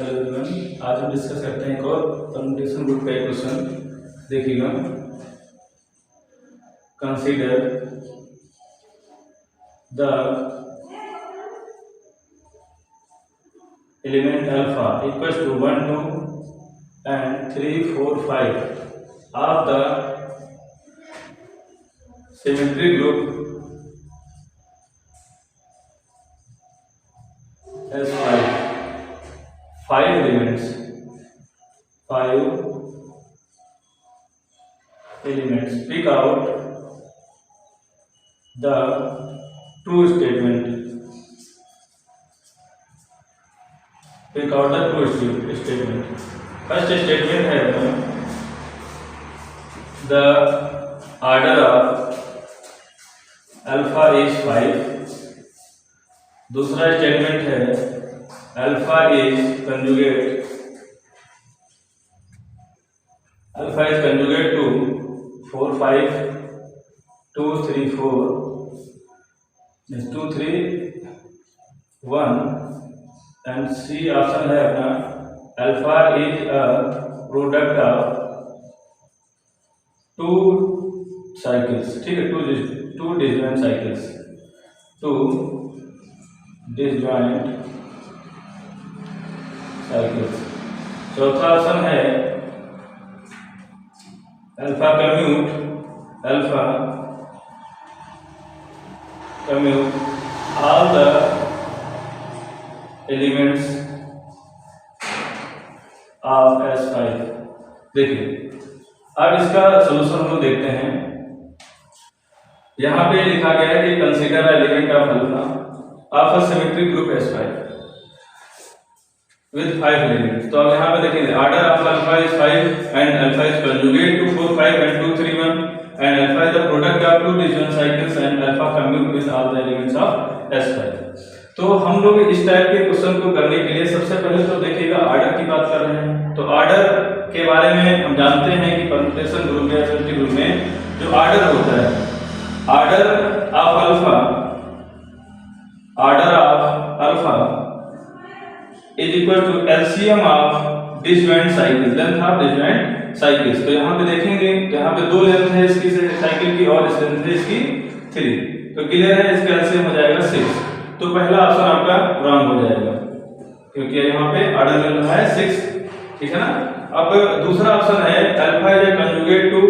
Hello everyone, आज हम discuss करते हैं एक और परम्यूटेशन ग्रुप का एक क्वेश्चन। देखिएगा, consider the element alpha equals to 1 2 and 3 4 5 of the symmetry group as 5 elements, 5 elements. Pick out the true statement. Pick out the true statement. First statement है the order of alpha is 5. दूसरा statement है alpha is conjugate to 4 5 2 3 4 2 3 1 and C option है अपना alpha is a product of 2 cycles. ठीक है, two disjoint cycles, 2 disjoint cycles. चौथा option है alpha commute all the elements of S5। देखिए, अब इसका सोल्यूशन हम लोग देखते हैं। यहां पे लिखा गया है कि consider element of alpha of a symmetric group S5 with 5 elements। तो अब यहाँ पे देखेंगे order of alpha is 5 and alpha is conjugate to 4 5 and 2 3 1 and alpha is the product of two disjoint cycles and alpha commute with all the elements of S5। तो हम लोग इस type के क्वेश्चन को करने के लिए सबसे पहले तो देखिएगा ऑर्डर की बात कर रहे हैं। तो ऑर्डर के बारे में हम जानते हैं कि परम्यूटेशन ग्रुप या सिमेट्रिक ग्रुप में जो ऑर्डर होता है, order of alpha is equal to LCM of disjoint cycles, length of disjoint cycles। तो यहाँ पे देखेंगे तो यहाँ पे 2 लेंथ है इसकी साइकिल की और इस लेंथ है इसकी 3। तो क्लियर है, इसका LCM हो जाएगा 6। तो पहला ऑप्शन आपका रॉन्ग हो जाएगा क्योंकि यहाँ पे ऑर्डर मिल रहा है 6। ठीक है ना। अब दूसरा ऑप्शन है alpha is conjugate to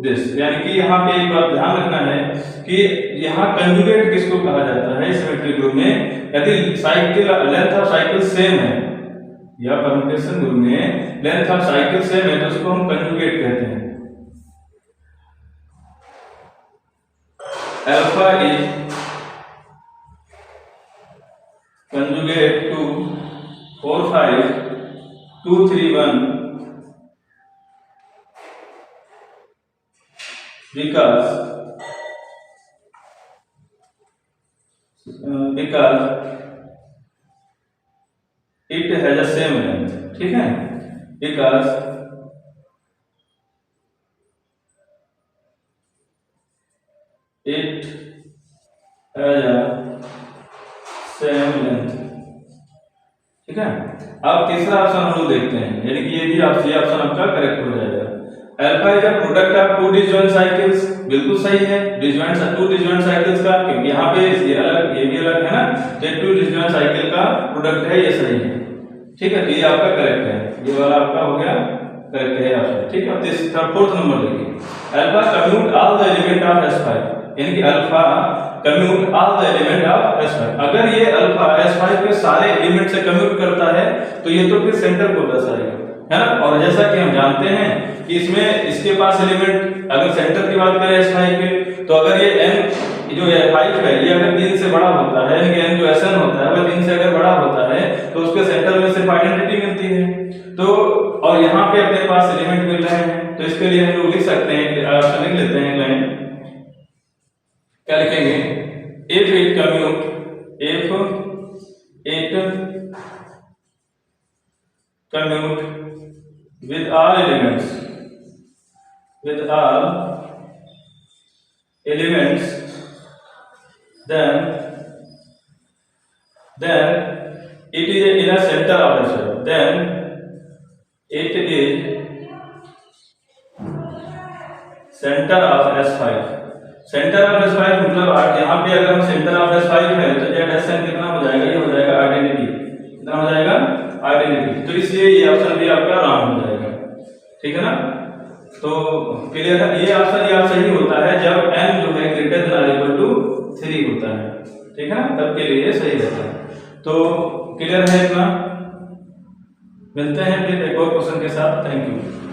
this, यानी कि यहाँ पे एक बात ध्यान रखना है कि यहाँ कंजुगेट किसको कहा जाता है सिमेट्रिक ग्रुप में। यदि cycle length of cycle same है या परम्यूटेशन ग्रुप में लेंथ ऑफ साइकिल सेम है तो उसको हम कंजुगेट कहते हैं। Alpha is conjugate to 4 5 2 3 1 because it has a same length। ठीक है, because it has a same length। ठीक है। अब तीसरा ऑप्शन हम लोग देखते हैं, यानी कि ये भी ऑप्शन आपका करेक्ट हो जाएगा। Alpha is a product of 2 disjoint cycles, बिल्कुल सही है। टू डिसजॉइंट साइकिल्स का, क्योंकि यहाँ पे ये अलग ये भी अलग है ना, तो 2 डिसजॉइंट साइकिल का प्रोडक्ट है, ये सही है। ठीक है, तो ये आपका करेक्ट है, ये वाला आपका हो गया करेक्ट है ऑप्शन। ठीक है। फोर्थ नंबर देखिए, alpha commute all the element of S5, यानी कि alpha commute all the element of S5। अगर ये अल्फा S5 के सारे एलिमेंट से कम्यूट करता है तो ये तो फिर सेंटर को दर्शाएगा, है ना। और जैसा कि हम जानते हैं कि इसमें इसके पास एलिमेंट, अगर सेंटर की बात करें S5 के, तो अगर ये n जो है 5 है, ये अगर 3 से बड़ा होता है, यानी कि n जो Sn होता है वह 3 से अगर बड़ा होता है तो उसके सेंटर में सिर्फ आइडेंटिटी मिलती है। तो और यहाँ पे अपने पास एलिमेंट मिल रहे हैं, तो इसके लिए हम लोग लिख सकते हैं, ऑप्शन लिख लेते हैं लाइन। क्या लिखेंगे, if it commute with all elements then it is in a center of S5, then it is centre of S5। Centre of S5 मतलब यहाँ पे अगर हम सेंटर ऑफ S5 है तो जेड एसएन कितना हो जाएगा, ये हो जाएगा आइडेंटिटी, कितना हो जाएगा आइडेंटिटी, तो इसलिए ये ऑप्शन भी आपका रॉन्ग हो जाएगा, ठीक है ना। तो क्लियर है, ये ऑप्शन या सही होता है जब n जो है ग्रेटर देन और इक्वल टू 3 होता है, ठीक है ना, तब के लिए सही रहता है। तो क्लियर है इतना, मिलते हैं फिर एक और क्वेश्चन के साथ। Thank you.